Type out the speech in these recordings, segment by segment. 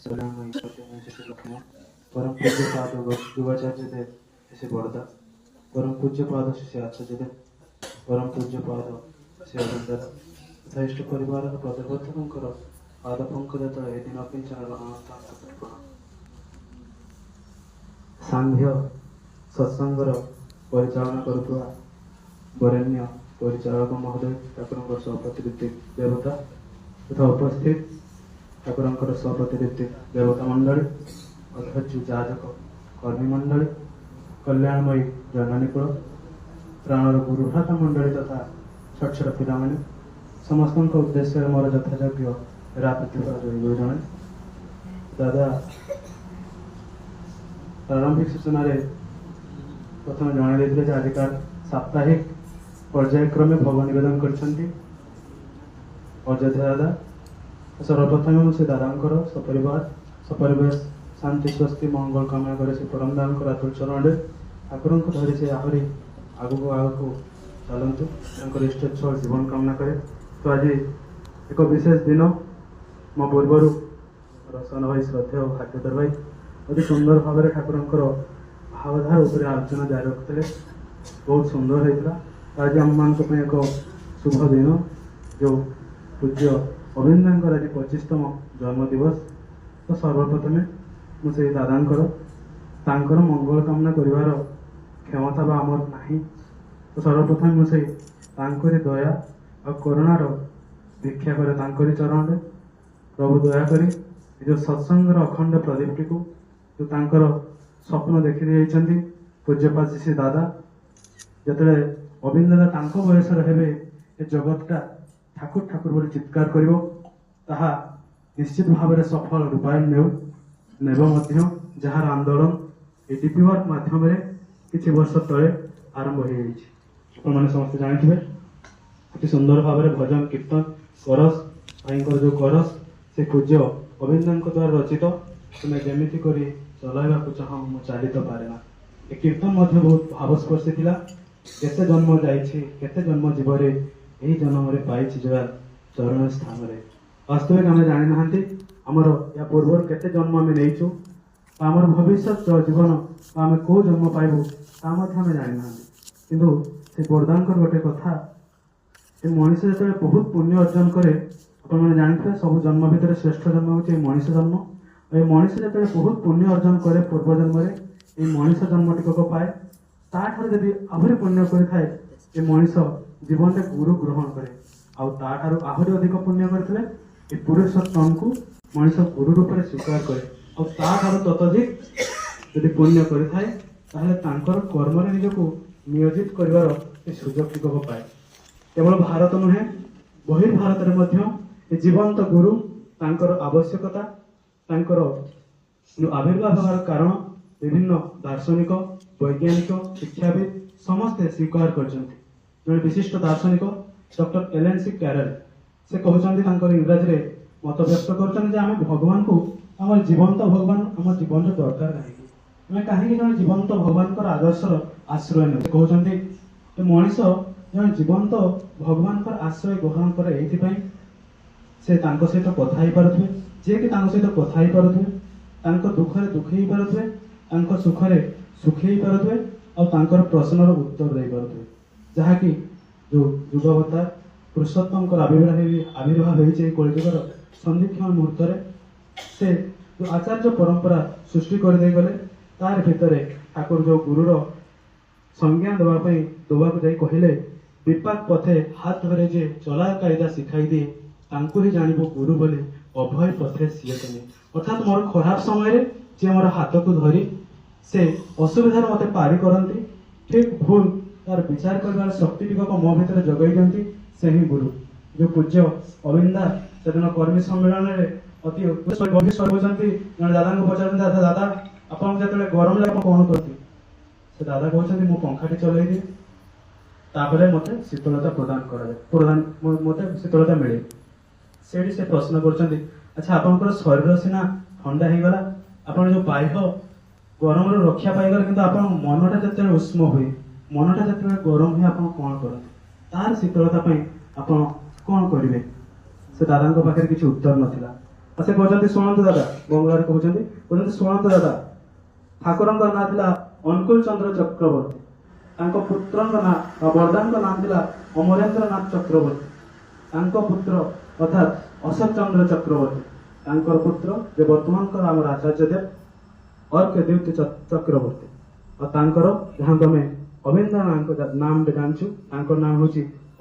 सलाम ईश्वर लक्ष्मण परम पूज्य पाद युवाचार्य देव श्री बड़दा परम पूज्य पाद श्री आचार्य देव परम पूज्य पाद श्री अरविंदर तथा इष्ट परिवार पदवर्धक पाद पंकज तले दिन अकिंचन सांघ्य सत्संगर परिचालना करुवा वरेण्य परिचालक महोदय ठाकुर सप्रतिनिधि देवता तथा उपस्थित ठाकुर सप्रतिनिधि देवता मंडली अध्यक्ष जाजक कर्मी मंडली कल्याणमयी जननीकुल प्राणर गुरुभ्राता मंडली तथा छोट छोट पिलाने समस्त उद्देश्य मोर यथायोग्य रापति जन दादा प्रारंभिक सूचना प्रथम जन आजिकार साप्ताहिक पर्यायक्रमे भोग नवेदन कर अयोध्या दादा सर्वप्रथम से दादा सपरिवार शांति स्वस्ति मंगल कामना करे से परम दान आतुल चरण ठाकुर धरी से आहरी आगक आगक चलतु इष्टोत्सव जीवन कामना करे। तो आज एक विशेष दिन मो पूर्व रसन भाई श्रद्धेय भाग्यधर भाई अति सुंदर भाव ठाकुर भावधार उपर आलोचना जारी रखते बहुत सुंदर होता। आज आम मान एक शुभ दिन जो पूज्य अभिनंदन आज 25तम जन्म दिवस। तो सर्वप्रथम मुझे दादा मंगल कामना कर क्षमता बा आमर ना। तो सर्वप्रथम मुझे दया और करुणार भिक्षा करे चरण प्रभु दयाकोरी जो सत्संगर अखंड प्रदीप्ति को जो स्वप्न देखी पूज्यपाद श्री दादा जिते अविंद दादा बयस हे जगतटा ठाकुर ठाकुर बोली चित्कार कर निश्चित भाव में सफल रूपायन नेब जार आंदोलन ए डीपी वर्क मध्यम किसी वर्ष तले आरंभ हो समस्त जानते अति सुंदर भाव में भजन कीर्तन करस भाई जो करस से पूज्य अविंद द्वारा रचित तुम्हें जमीती कर चलवा चाह चली तो पारे ना। ए कीर्तन बहुत भावस्पर्शी थिला केते जन्म जाइछि केते जन्म जीवरे एही जन्म रे पाइछि जया चरण स्थान रे वास्तविक आमे जानि नाहंती हमर या पूर्व केते जन्म आमे नेइछु हमर भविष्य जीवन आमे को जन्म पाइबु ता मध्ये आमे जानि नाहंती किंतु से वरदानकर गोटे कथा ए मनुष्य जते बहुत पुण्य अर्जन करे अपन माने जानिथे सब जन्म भितर श्रेष्ठ जन्म होछि मनुष्य जन्म। ए मनुष्य जते बहुत पुण्य अर्जन करे पूर्व जन्म रे ए मनुष्य जन्म टिकक पाए ताठार जदि आहरी पुण्य करे ये मनीष जीवन में गुरु ग्रहण करे आठार आहरी अधिक पुण्य करते ये पुरुषोत्तम को मनीष गुरु रूप में स्वीकार करे ततोधिक यदि पुण्य करे कर्म निज को नियोजित कर सुजोग टिकक पाए। केवल भारत नुहे बहिर्भारत में जीवंत गुरु तांकर आवश्यकता तांकर आविर्भाव होवार कारण विभिन्न दार्शनिक वैज्ञानिक शिक्षाविद समस्ते स्वीकार कर विशिष्ट दार्शनिक डॉक्टर एलएनसी कैरल से कहते इंग्राजी में मत व्यक्त कर भगवान को आम जीवंत भगवान आम जीवन में दरकार ना कहीं जन जीवंत भगवान आदर्श आश्रय ने कहते मनीष जन जीवंत भगवान आश्रय ग्रहण करे से सहित कथा ही पारे जी कि सहित कथा ही पारे दुखे दुखे पारे सुखरे सुखे पारे और प्रश्नर उत्तर दे पारे जहाँकि जो युगवतार पुरुषोत्तम आविर्भाव होती कलिजुगर संधिक्षण मुहूर्त से जो आचार्य परंपरा सृष्टि करदे गले तार भितर ठाकुर जो गुरुर संज्ञा दवा कहले विपाक पथे हाथ धरे जे चला कायदा शिखाई दिए तांको ही जानबो गुरु बोले अभय पथे सीए कने अर्थात मोर खराब समय रे जे मोर हाथ को धरी से असुविधार मते पारी करंती ठीक भूल तार विचार करबार शक्ति टिकक मो भितर जगई दियंती से ही गुरु जो पूज्य अविंदा सेदिन कर्मी सम्मेलन रे अति गंभीर स्वर होचंती जन दादा को पचारन दादा दादा आपन जतले गरम लागे कोन करती से दादा कहउछंती मो पंखाटी चलै दी तापरे मते शीतलता प्रदान मते शीतलता मिले सेठी से प्रश्न करछंती अच्छा आपनकर शरीर सिना ठंडा हे गला आपन जो बाह्य गरम रो रक्षा पाई गला किंतु आपन मनटा जते उष्म होई मनटा जते गरम हे आपन कोन करत तार शीतलता पई आपन कोन करिवे से दादा पाखे किसी उत्तर नाला से कहते शुणु दादा बंगलार कहते शुणु दादा ठाकुर ना था अनुकूल चंद्र चक्रवर्ती पुत्र ना बरदान नाम था अमरेन्द्र नाथ चक्रवर्ती पुत्र अर्थात अशोक चंद्र चक्रवर्ती पुत्र जो बर्तमान आम आचार्य देव अर्क द्युति चक्रवर्ती और जहाँ तुम अभिनेन्द्र नाम जानू नाम हूँ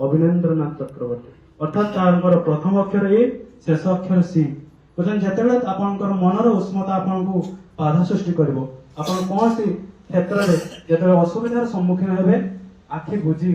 अभिनेन्द्र नाथ चक्रवर्ती अर्थात प्रथम अक्षर ए शेष अक्षर सी जिते आपंकर मनर उष्मता आपन को बाधा सृष्टि कर कौन सी क्षेत्र में जो असुविधार सम्मुखीन हे आखि बुझी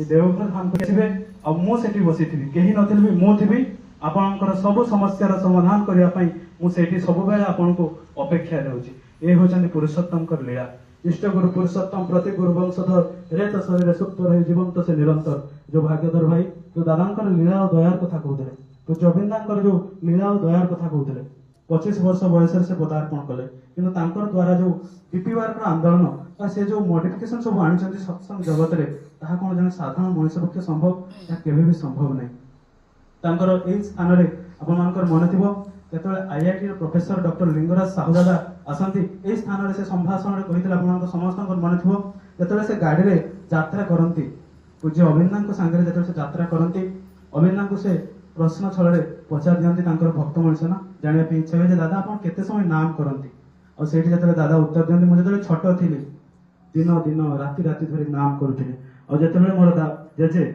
देवघर धाम थे और मुझे बसी कहीं नी मुझी आपणकर सब समस्यार समाधान करने सब बेले आपन को अपेक्षा रोचे ये हूँ पुरुषोत्तम लीला इष्ट गुरु पुरुषोत्तम प्रति गुरु वंशधर रे तो शरीर सुप्त रही जीवंत से निरंतर जो भाग्यधर भाई जो दादा लीला और दयार कथा कहते तो जबिंदा जो लीला और दयार कथा कहते 25 वर्ष बयस से पदार्पण कले कि द्वारा जो पीपीआर आंदोलन से जो मॉडिफिकेशन सब आनी सत्संग जगत में कौन जन साधारण मनुष्य पक्ष संभव या केवे भी संभव नहीं स्थान में आप मन थी जो IIT professor doctor Lingaraj Sahu दादा आसती यही स्थान में से संभाषण कहते आप समस्त मन थी जो से गाड़ी में यात्रा करती पूज्य अभिन्दा सांगे जो से यात्रा करती अभिन्दा को से प्रश्न छल पचार दिखती भक्त मनुष्य ना जाना इच्छा हुए दादा आप केते समय नाम करती और से जो दादा उत्तर दिखती मुझे जो छोट थी दिन दिन राति राति धरी नाम करुली और जो मोर जेजे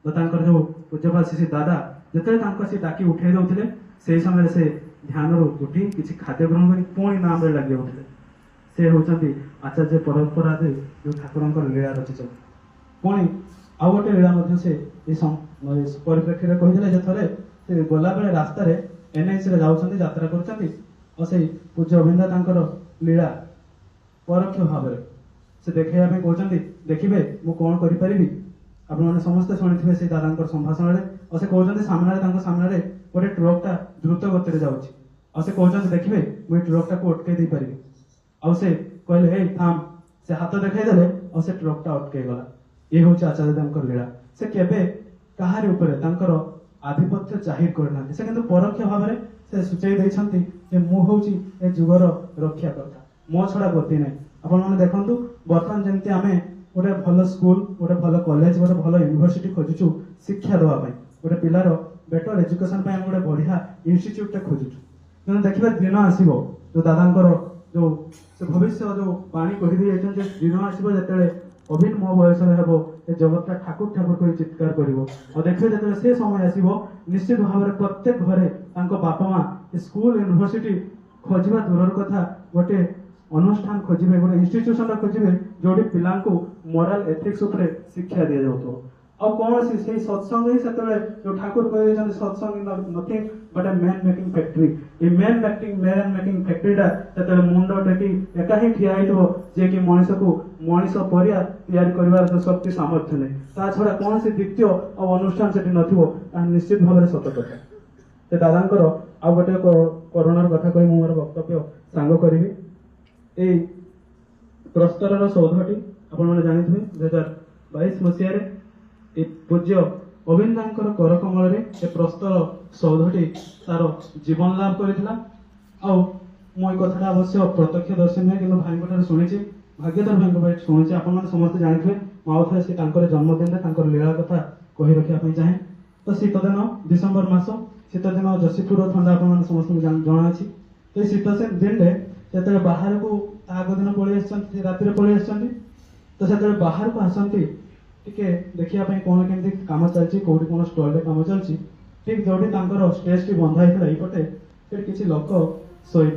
जो पूज्यपाल श्री दादा जो सी डाकी उठे दौले से समय से ध्यान उठी किसी खाद्य ग्रहण कर पुणी नाम लगे उठे से होती आचार्य परंपरा जो ठाकुर लीला रचित पुणी आउ गोटे लीला से परिप्रेक्षी में कही जो थे से गला बेले रास्तार एनएच यात्रा कर पूज्य अभिन्दा लीला परोक्ष भाव से देखा कहते देखिए मु कौन करी आपने समस्ते शुणी से दादा संभाषण और से कहते सामने गोटे ट्रकटा द्रुत गति जाऊँगी से कहते देखिए मुझे ट्रकटा को अटकई दे पारि आ से कहले हे थाम से हाथ देखईदे और से ट्रकटा अटकई गला ये हूँ आचार्य लीला से केबे कहारी ऊपर आधिपत्य जाहिर करना से किंतु परोक्ष भाव में से सूचई देछंती मुझे ए जुगर रक्षाकर्ता मो छड़ा गति ना आपने देखु बर्तमान जमी आम गोटे भल स्कूल गोटे भल कॉलेज गोटे भल यूनिवर्सिटी खोजुचु शिक्षा देवाई गोटे पिलार बेटर एजुकेशन गोटे बढ़िया इन्स्टिट्यूट खोजुचु कि देखिए दिन आसो जो दादा जो से भविष्य जो पानी कही दिन आसो जो अभिन मो बयस हे जगत ठाकुर ठाकुर कही चित्कार कर देखिए जो से समय आसो निश्चित भाव में प्रत्येक घरे बापा माँ स्कूल यूनिवर्सिटी खोजा दूर कथा गोटे अनुष्ठान खोजे गोटे इन्स्टिट्यूशन खोजे जो पिला मोराल एथिक्स शिक्षा दि जाऊ और कौन से सत्संग ही से जो ठाकुर कह सत्संग nothing but a man making factory ये मैन मेकिंग फैक्ट्रीटा से मुंड टेकी एका ही ठिया जे कि मनीष को मनीष परिया तैयारी कर जो शक्ति सामर्थ्य नहीं ता छड़ा कौन से द्वितीय और अनुष्ठान से नथिबो निश्चित भाव में सत कथा से दादा आ गोटे कोरोनार कथा कही मोर वक्तव्य सांग करी ए प्रस्तर सौधटी आपने जानी 2022 मसीह पूज्य अभिन्दा कर कमल प्रस्तर सौधटी तार जीवन लाभ करता कथा अवश्य प्रत्यक्ष दर्शी नुहे कि भाई शुणी भाग्यधर भाई शुणी आप समस्त जानी माओ थे से जन्मदिन लीला कथा कही रखापी चाहे तो शीत दिन डिसेम्बर मस शीत दिन जशीपुर थंडा आप समस्त जना तो शीत से दिन से बाहर को आग दिन पलि राति पलि तो से बाहर को आसती टिके देखिए कौन केमती कम चलती कौटी कौन स्टल कम चलती ठीक जो स्टेज टी बंधा होते से किसी लोक शोई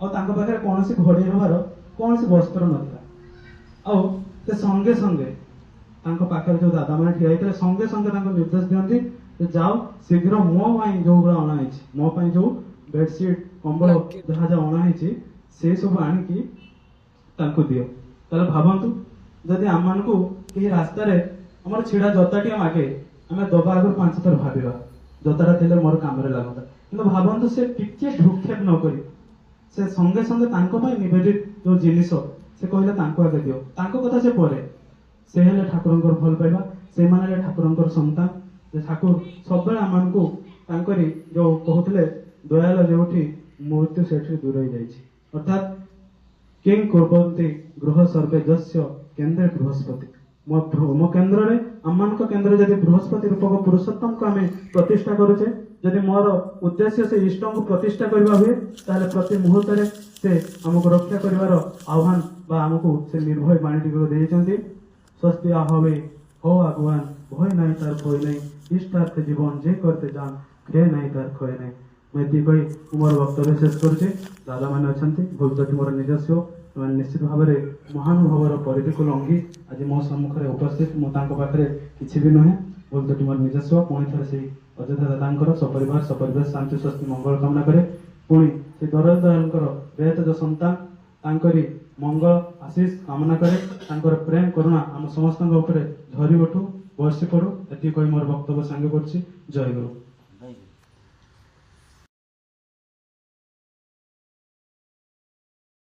पाखे कौन सी घड़ी हबार कौन सी वस्त्र नाला से संगे संगे पाखे जो दादा मैंने ठिया होते संगे संगे निर्देश दिखती जाओ शीघ्र मो जो अणाई मो जो बेडसीट कंबल जहाँ जहाँ अणाई से सब आणिकी दियो ताले भावतु जदि आम मान कहीं रास्तार आम छिड़ा जताटी आगे आम दबा आगे 5 थर भाविबा जताटा थे मोर काम लगता कि भावतु से टिके भ्रूक्षेप नक से संगे संगे निवेदित जो जिनिस से कहले आगे दियो कथा से परे से हेले ठाकुर भल पाइबा से माने ठाकुर संतान ठाकुर सब आम को जो कहते ଦୟାଲ ଯେଉଁଠି ମୃତ୍ୟୁ ସେଠି ଦୂରେଇ ଯାଇଛି। ଅର୍ଥାତ୍ କିଂ କୁର୍ବନ୍ତି ଗୃହ ସର୍ବେ ଯସ୍ୟ କେନ୍ଦ୍ରେ ବୃହସ୍ପତି। ମୋ କେନ୍ଦ୍ରରେ ଆମମାନଙ୍କ କେନ୍ଦ୍ରରେ ଯଦି ବୃହସ୍ପତି ରୂପକ ପୁରୁଷୋତ୍ତମକୁ ଆମେ ପ୍ରତିଷ୍ଠା କରୁଛେ, ଯଦି ମୋର ଉଦ୍ଦେଶ୍ୟ ସେ ଇଷ୍ଟଙ୍କୁ ପ୍ରତିଷ୍ଠା କରିବା ହୁଏ, ତାହେଲେ ପ୍ରତି ମୁହୂର୍ତ୍ତରେ ସେ ଆମକୁ ରକ୍ଷା କରିବାର ଆହ୍ୱାନ ବା ଆମକୁ ସେ ନିର୍ଭୟ ବାଣୀଟିକୁ ଦେଇଛନ୍ତି। ସ୍ୱସ୍ତି হবে হো আগুয়ান, ভয় নাই তার ভয় নাই, ইষ্টার্থে জীবন যে করতে যান, ক্ষয় নাই তার ক্ষয় নাই। ମୁଁ ଏତିକି କହି ମୁଁ ମୋର ବକ୍ତବ୍ୟ ଶେଷ କରୁଛି। ଦାଦାମାନେ ଅଛନ୍ତି, ଭୁଲ ତ୍ରୁଟି ମୋର ନିଜସ୍ୱ। ସେମାନେ ନିଶ୍ଚିତ ଭାବରେ ମହାନୁଭବର ପରିଧିକୁ ଲଙ୍ଘି ଆଜି ମୋ ସମ୍ମୁଖରେ ଉପସ୍ଥିତ। ମୁଁ ତାଙ୍କ ପାଖରେ କିଛି ବି ନୁହେଁ, ଭୁଲ ତ୍ରୁଟି ମୋର ନିଜସ୍ୱ। ପୁଣି ଥରେ ସେଇ ଅଯୋଧ୍ୟା ଦାଦାଙ୍କର ସପରିବାର ସପରିବେଶ ଶାନ୍ତି ସ୍ୱସ୍ତି ମଙ୍ଗଳ କାମନା କରେ। ପୁଣି ସେ ଦୟାଳଙ୍କର ବେତଜ ସନ୍ତାନ ତାଙ୍କରି ମଙ୍ଗଳ ଆଶିଷ କାମନା କରେ। ତାଙ୍କର ପ୍ରେମ କରୁଣା ଆମ ସମସ୍ତଙ୍କ ଉପରେ ଝରି ଉଠୁ, ବର୍ଷି ପଡୁ। ଏତିକି କହି ମୋର ବକ୍ତବ୍ୟ ସାଙ୍ଗେ କରୁଛି। ଜୟ ଗୁରୁ।